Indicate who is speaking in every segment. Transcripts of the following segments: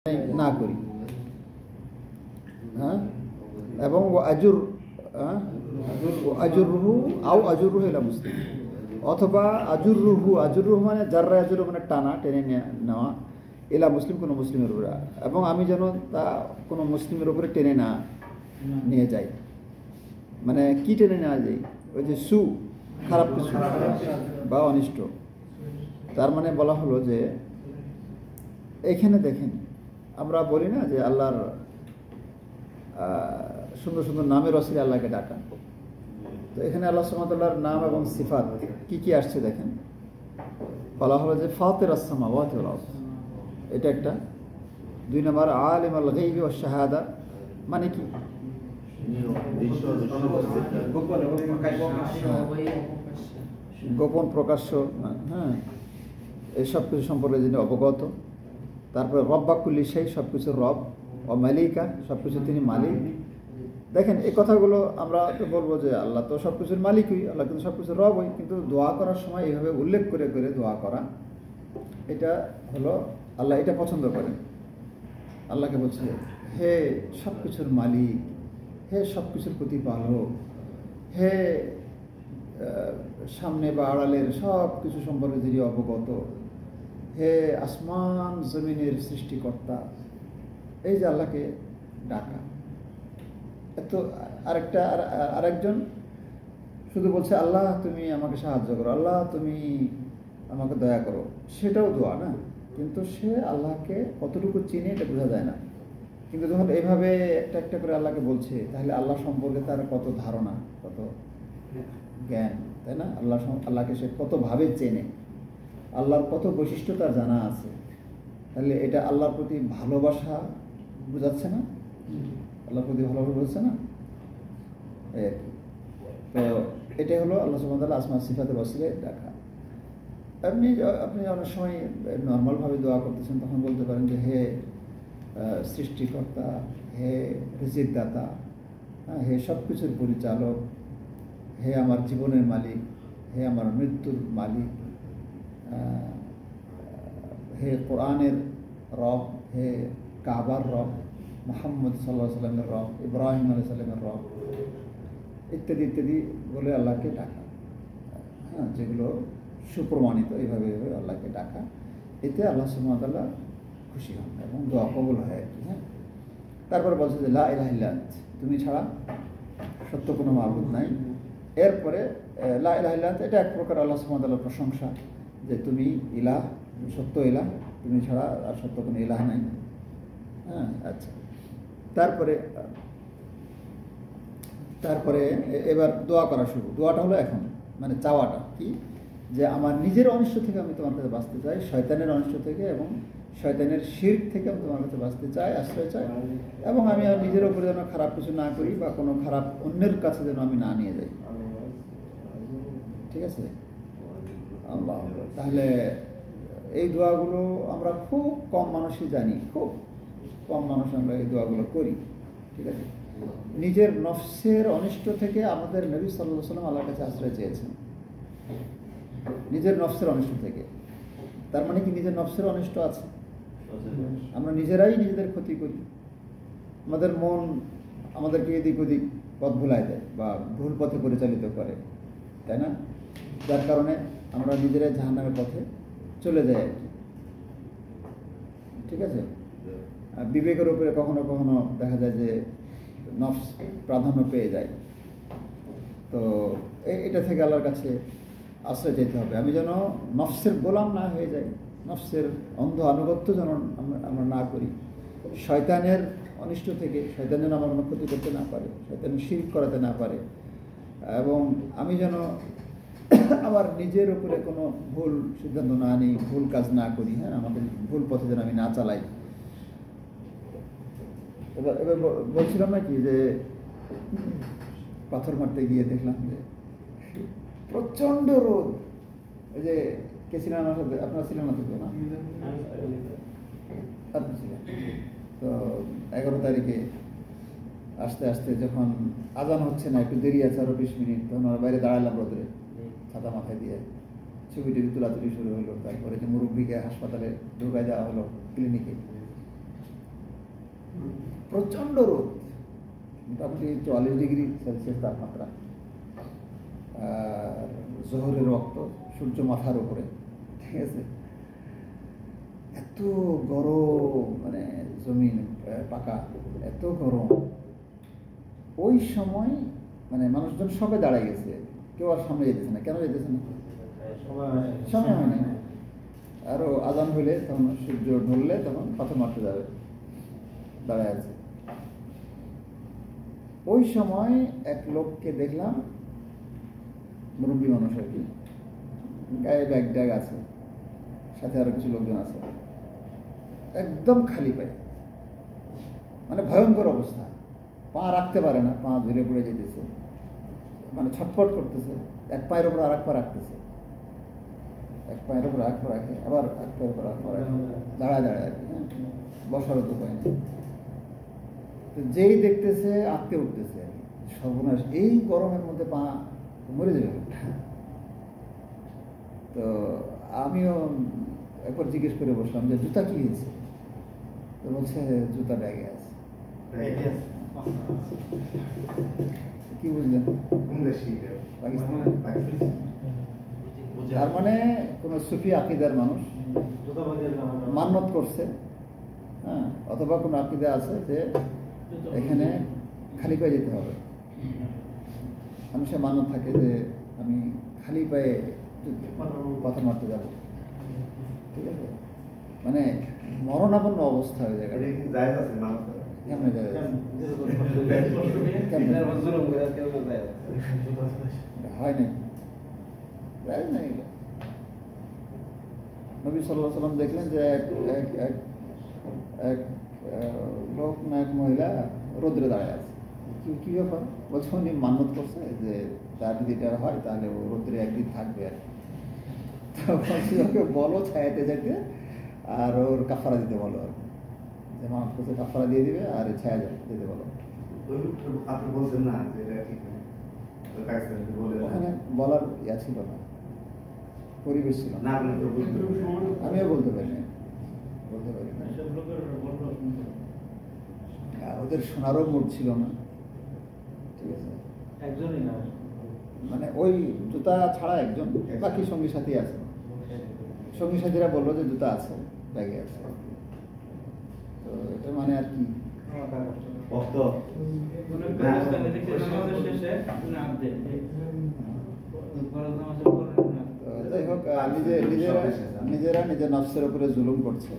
Speaker 1: না করি, হ্যাঁ, এবং আজুর আজুরুহু আও আজুরুহু ইলা মুসলিম, অথবা আজুরুহু মানে জাররা আজুরু মানে টানা, টেনে নেওয়া, ইলা মুসলিম কোনো মুসলিমের উপরে, এবং আমি যেন তা কোনো মুসলিমের উপরে টেনে না নিয়ে যাই। মানে কি টেনে নেওয়া যায়? ওই যে খারাপ কিছু বা অনিষ্ট। তার মানে বলা হলো যে এখানে দেখেন, আমরা বলি না যে আল্লাহর সুন্দর সুন্দর নামের ওসিলায় আল্লাহকে ডাকা। তো এখানে আল্লাহ সুবহানাহু ওয়া তাআলার নাম এবং সিফাত কি কি আসছে দেখেন। বলা হলো যে ফাতিরাস সামাওয়াতি ওয়াল আরদ, এটা একটা। 2 নম্বর আলিমুল গায়বি ওয়াশ শাহাদা, মানে কি? গোপন প্রকাশ্য, হ্যাঁ, এই সব কিছু সম্পর্কে যিনি অবগত। তারপরে রব্বা কুল্লি শাই, সব কিছুর রব, ও মালিকা, সব কিছু তিনি মালিক। দেখেন এই কথাগুলো আমরা তো বলবো যে আল্লাহ তো সব কিছুর মালিকই, আল্লাহ কিন্তু সব কিছুর রবই, কিন্তু দোয়া করার সময় এইভাবে উল্লেখ করে করে দোয়া করা, এটা হলো আল্লাহ এটা পছন্দ করেন। আল্লাহকে বলছে হে সব কিছুর মালিক, হে সব কিছুর প্রতিপালক, হে সামনে বা আড়ালের সব কিছু সম্পর্কে যিনি অবগত, হে আসমান জমিনের সৃষ্টিকর্তা। এই যে আল্লাহকে ডাকা, এত আরেকজন শুধু বলছে আল্লাহ তুমি আমাকে সাহায্য করো, আল্লাহ তুমি আমাকে দয়া করো, সেটাও দোয়া না, কিন্তু সে আল্লাহকে কতটুকু চিনে এটা বোঝা যায় না। কিন্তু যখন এইভাবে একটা একটা করে আল্লাহকে বলছে, তাহলে আল্লাহ সম্পর্কে তার কত ধারণা, কত জ্ঞান, তাই না? আল্লাহকে সে কতভাবে চেনে, আল্লাহর কত বৈশিষ্ট্য তার জানা আছে। তাহলে এটা আল্লাহর প্রতি ভালোবাসা বোঝাচ্ছে না? আল্লাহর প্রতি ভালোবাসা বোঝাচ্ছে না? তো এটাই হলো আল্লাহ সুবহানাহু ওয়া তাআলা আসমা সিফাতের ওসিলায় ডাকা। আপনি অনেক সময় নর্মালভাবে দোয়া করতেছেন, তখন বলতে পারেন যে হে সৃষ্টিকর্তা, হে রিজিক দাতা, হে সব কিছুর পরিচালক, হে আমার জীবনের মালিক, হে আমার মৃত্যুর মালিক, হে কোরআনের রব, হে কাবার রব, মুহাম্মদ সাল্লাল্লাহু আলাইহি ওয়াসাল্লামের রব, ইব্রাহিম আলাইহিস সালামের রব, ইত্যাদি ইত্যাদি বলে আল্লাহকে ডাকা, হ্যাঁ, যেগুলো সুপ্রমাণিত, এইভাবে আল্লাহকে ডাকা, এতে আল্লাহ সুবহানাহু ওয়া তাআলা খুশি হন এবং দোয়া কবুল হয় আর কি। হ্যাঁ, তারপরে বলছে যে লা ইলাহা ইল্লা আনতা, তুমি ছাড়া সত্য কোনো মাবুদ নাই। এরপরে লা ইলাহা ইল্লা আনতা, এটা এক প্রকার আল্লাহ সুবহানাহু ওয়া তাআলার প্রশংসা, যে তুমি ইলাহ, সত্য ইলাহ, তুমি ছাড়া আর সত্য কোনো ইলাহ নাই। হ্যাঁ, আচ্ছা। তারপরে এবার দোয়া করা শুরু। দোয়াটা হলো এখন, মানে চাওয়াটা কি, যে আমার নিজের অনিষ্ট থেকে আমি তোমার কাছে বাঁচতে চাই, শয়তানের অনিষ্ট থেকে এবং শয়তানের শিরক থেকে আমি তোমার কাছে বাঁচতে চাই, আশ্রয় চাই, এবং আমি আর নিজের উপরে যেন খারাপ কিছু না করি বা কোনো খারাপ অন্যের কাছে যেন আমি না নিয়ে যাই। ঠিক আছে? আল্লাহ, তাহলে এই দোয়াগুলো আমরা খুব কম মানুষই জানি, খুব কম মানুষ আমরা এই দোয়াগুলো করি। ঠিক আছে? নিজের নফসের অনিষ্ট থেকে আমাদের নবী সাল্লাল্লাহু আলাইহি ওয়াসাল্লাম আল্লাহর কাছে আশ্রয় চেয়েছেন, নিজের নফসের অনিষ্ট থেকে। তার মানে কি নিজের নফসের অনিষ্ট আছে? আমরা নিজেরাই নিজেদের ক্ষতি করি, আমাদের মন আমাদেরকে এদিক ওদিক পথ ভুলায় দেয় বা ভুল পথে পরিচালিত করে, তাই না? যার কারণে আমরা নিজেরাই জাহান্নামের পথে চলে যাই আর কি। ঠিক আছে? বিবেকের উপরে কখনো কখনো দেখা যায় যে নফস প্রাধান্য পেয়ে যায়। তো এটা থেকে আল্লাহর কাছে আশ্রয় যেতে হবে, আমি যেন নফসের গোলাম না হয়ে যাই, নফসের অন্ধ আনুগত্য যেন আমরা না করি, শয়তানের অনিষ্ট থেকে শয়তান যেন আমার কোনো ক্ষতি করতে না পারে, শয়তান শিরক করাতে না পারে, এবং আমি যেন আমার নিজের উপরে কোনো ভুল সিদ্ধান্ত না নিই, ভুল কাজ না করি, হ্যাঁ, আমাদের ভুল পথে যেন আমি না চালাই। এবার বলছিলাম নাকি যে পাথর মারতে গিয়ে দেখলাম যে প্রচন্ড রোদ, ওই যে কে ছিলেন আমার সাথে? আপনারা ছিলেন না তো? না, আপনি ছিলেন তো। 11 তারিখে আস্তে আস্তে যখন আজান হচ্ছে না, একটু দেরি আছে আরো 20 মিনিট, তখন আমরা বাইরে দাঁড়ালাম রোদে, ছাতা মাথায় দিয়ে, ছবি টবি তোলাতুলি শুরু হলো। তারপরে যে মুরব্বীকে হাসপাতালে ঢুকাই দেওয়া হলো, ক্লিনিকে। প্রচণ্ড রোদ, মোটামুটি 44 ডিগ্রি সেলসিয়াস তাপমাত্রা, জোহরের রক্ত, সূর্য মাথার উপরে, ঠিক আছে, এত গরম, মানে জমিন পাকা, এত গরম। ওই সময় মানে মানুষজন সবে দাঁড়ায় গেছে, কেউ আর সামনে যেতেছে না। কেন যেতেছে না? সময় হয় না। আরো আজান হইলে তখন সূর্য ঢললে তখন পাথর মারতে যাবে, দাঁড়ায় আছে। ওই সময় এক লোককে দেখলাম, মুরব্বী মানুষ আর কি, গায়ে ব্যাগ ট্যাগ আছে, সাথে আরো কিছু লোকজন আছে, একদম খালি পায়ে, মানে ভয়ঙ্কর অবস্থা, পা রাখতে পারে না, পা ধরে পড়ে যেতেছে, মানে ছটফট করতেছে, এক পায়ের উপর আর এক পা রাখতেছে, এক পায়ের উপর এক পা রাখে, আবার এক পায়ের উপর এক পা রাখে, দাঁড়ায় দাঁড়ায় আর কি, বসারও তো পায় না। তো যেই দেখতেছে আটকে উঠতেছে আর কি, সর্বনাশ, এই গরমের মধ্যে পা মরে যাবে। তো আমিও একবার জিজ্ঞেস করে বসলাম যে জুতা কি হয়েছে? তো বলছে জুতা ব্যাগে আছে। কি বুঝলেন? তার মানে কোন সুফি আকিদার মানুষ মান্নত করছে, হ্যাঁ, অথবা কোন আকিদা আছে যে এখানে খালি পায়ে যেতে হবে। মানুষের মানত থাকে যে আমি খালি পায়ে কথা মারতে যাব, ঠিক আছে, মানে মরণাপন্ন অবস্থা হয়ে যায়। হয় নাকি? নবী সাল্লাল্লাহু আলাইহি ওয়াসাল্লাম দেখলেন যে এক লোক না এক মহিলা রোদ্রে দাঁড়ায় আছে। কি ব্যাপার? বলছে উনি মান্যত করছে যে তার যদি এটা হয় তাহলে ও রোদ্রে একদিন থাকবে আর কি। ওকে বলো ছায়াতে যেতে, আর ওর কাফারা দিতে বলো, আর যে মানত করছে কাফারা দিয়ে দিবে, আর ছায়া দিতে বলো।
Speaker 2: আপনি বলছেন না যে এটা ঠিক না,
Speaker 1: ওখানে বলার ইয়া ছিল না, পরিবেশ ছিল না, আমিও বলতে পারি না, ওদের শোনারও মুড ছিল না, ঠিক আছে,
Speaker 3: একজনই না,
Speaker 1: মানে ওই জুতা ছাড়া একজন, বাকি সঙ্গী সাথী আছে, সঙ্গী সাথীরা বললো যে জুতা আছে, ব্যাগে আছে। তো এটা মানে আর কি যাই হোক, নিজেরা নিজের নফসের উপরে জুলুম করছে।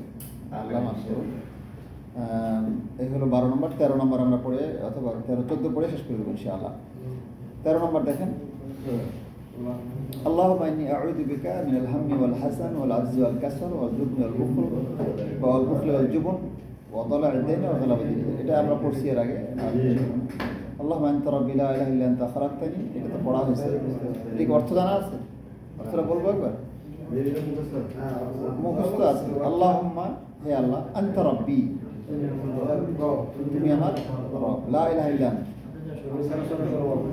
Speaker 1: এই হলো 12 নম্বর। 13 নম্বর আমরা পড়ে, অথবা 13-14 পড়ে শেষ করে দেবো ইনশাআল্লাহ। 13 নম্বর দেখেন, আল্লাহুম্মা ইন্নী আউযু বিকা মিনাল হাম্মি ওয়াল হাসান ওয়াল আজজি ওয়াল কাসাল ওয়াল জুবনি ওয়াল বুখল ওয়াল জুবন ওয়া দালা'আদ দাইন ওয়া গালাবাদ দিন। এটা আমরা পড়ছি এর আগে। আল্লাহুম্মা আনতা রাব্বি লা ইলাহা ইল্লা আনতা খালাকতানি, এটা তো পড়া হয়েছে। ঠিক অর্থ জানা আছে? অর্থটা বলবো একবার? মুখস্থ আছে। আল্লাহুম্মা, হে আল্লাহ, আনতা রাব্বি, তুমি আমার রব, লা ইলাহা ইল্লা আনতা,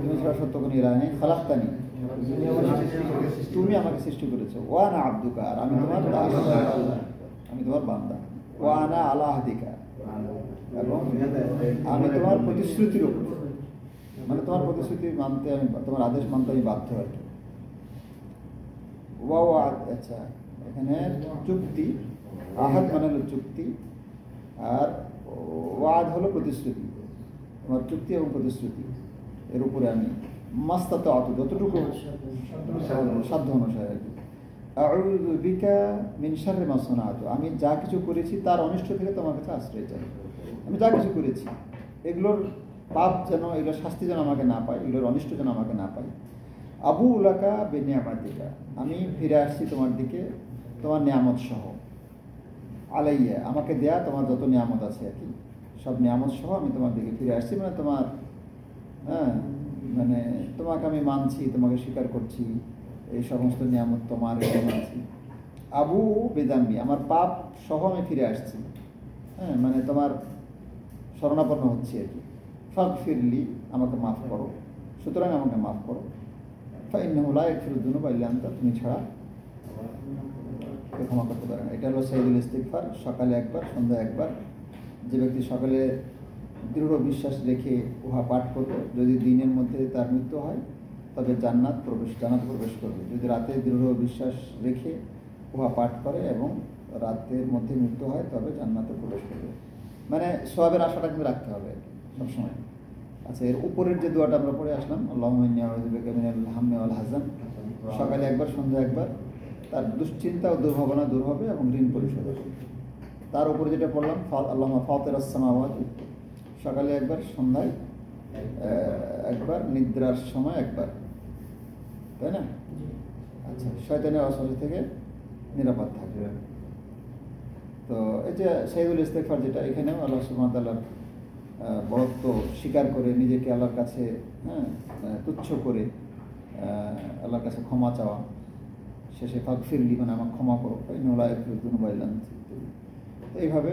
Speaker 1: তুমি ছাড়া সত্য কোনো ইলাহ নেই, খালাকতানি, তুমি আমাকে সৃষ্টি করেছো, ওয়া আনা আবদুকা, আর আমি তোমার দাস, আমি তোমার বান্দা, ওয়া আনা আলা আহদিকা, এবং আমি তোমার প্রতিশ্রুতির উপর, মানে তোমার প্রতিশ্রুতি মানতে, আমি তোমার আদেশ মানতে আমি বাধ্য আর কি। ওয়া, আচ্ছা, এখানে চুক্তি, আহাদ মানে হলো চুক্তি, আর ওয়াদ হলো প্রতিশ্রুতি। তোমার চুক্তি এবং প্রতিশ্রুতি এর উপরে আমি মাস্তাত যতটুকু সাধ্য অনুসারে আর কি। আউযু বিকা মিন শাররি মা সানাতু, আমি যা কিছু করেছি তার অনিষ্ট থেকে তোমার কাছে আশ্রয় চাই। আমি যা কিছু করেছি এগুলোর পাপ যেন, এগুলোর শাস্তি যেন আমাকে না পাই, এগুলোর অনিষ্ট যেন আমাকে না পাই। আবু উলাকা বিনিয়ামাতিকা, আমি ফিরে আসছি তোমার দিকে তোমার নিয়ামত সহ, আলাইয়া, আমাকে দেয়া তোমার যত নিয়ামত আছে আর কি, সব নিয়ামত সহ আমি তোমার দিকে ফিরে আসছি। মানে তোমার, হ্যাঁ, মানে তোমাকে আমি মানছি, তোমাকে স্বীকার করছি, এই সমস্ত নিয়ামত তোমার মানছি। আবু বেদাম্বি, আমার পাপ সহ আমি ফিরে আসছি, হ্যাঁ, মানে তোমার শরণাপন্ন হচ্ছি আর কি। ফাগফিরলি, আমাকে মাফ করো, সুতরাং আমাকে মাফ করো। ফাইন্নাহু লা ইয়াগফিরুয যুনুবা ইল্লা আনতা, তুমি ছাড়া ক্ষমা করতে পারে না। এটা হলো সাইয়্যিদুল ইস্তিগফার, সকালে একবার, সন্ধ্যা একবার। যে ব্যক্তি সকালে দৃঢ় বিশ্বাস রেখে উহা পাঠ করবে, যদি দিনের মধ্যে তার মৃত্যু হয় তবে জান্নাত প্রবেশ করবে। যদি রাতে দৃঢ় বিশ্বাস রেখে উহা পাঠ করে এবং রাতের মধ্যে মৃত্যু হয় তবে জান্নাতে প্রবেশ করবে। মানে সওয়াবের আশাটা কিন্তু রাখতে হবে সবসময়। আচ্ছা, এর উপরের যে দোয়াটা আমরা পড়ে আসলাম, আল্লাহুম্মা ইন্নী আউযু বিকা মিনাল হাম্মি ওয়াল হাযান, সকালে একবার সন্ধ্যা একবার, তার দুশ্চিন্তা ও দুর্ভাবনা দূর হবে এবং ঋণ পরিশোধ হবে। তার উপরে যেটা পড়লাম, আল্লাহুম্মা ফাতিরাস সামাওয়াতি, সকালে একবার সন্ধ্যায় একবার, নিদ্রার সময় একবার, তাই না? আচ্ছা, শয়তানের ওয়াসওয়াসা থেকে নিরাপদ থাকবে। তো এই যে সাইদুল ইস্তেগফার, যেটা এখানেও আল্লাহ সুবহানাহু ওয়া তাআলার বরত্ব স্বীকার করে নিজেকে আল্লাহর কাছে তুচ্ছ করে আল্লাহর কাছে ক্ষমা চাওয়া, শেষে ফাগফিরলি, মানে আমার ক্ষমা করো, ইন্নাহু লা ইয়াগফিরুয যুনুবা ইল্লা আনতা। তো এইভাবে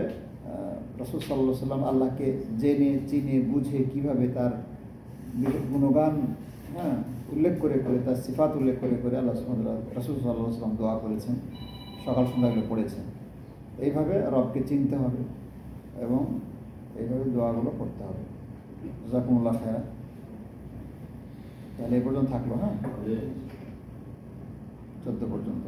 Speaker 1: রাসূল সাল্লাল্লাহু আলাইহি ওয়াসাল্লাম আল্লাহকে জেনে চিনে বুঝে কীভাবে তার গুণগান উল্লেখ করে করে, তার সিফাত উল্লেখ করে করে আল্লাহ রাসূল সাল্লাল্লাহু আলাইহি ওয়াসাল্লাম দোয়া করেছেন, সকাল সন্ধ্যাগুলো পড়েছেন। এইভাবে রবকে চিনতে হবে এবং এইভাবে দোয়াগুলো করতে হবে। জাযাকুমুল্লাহ খায়রা। তাহলে এই পর্যন্ত থাকলো, 14 পর্যন্ত।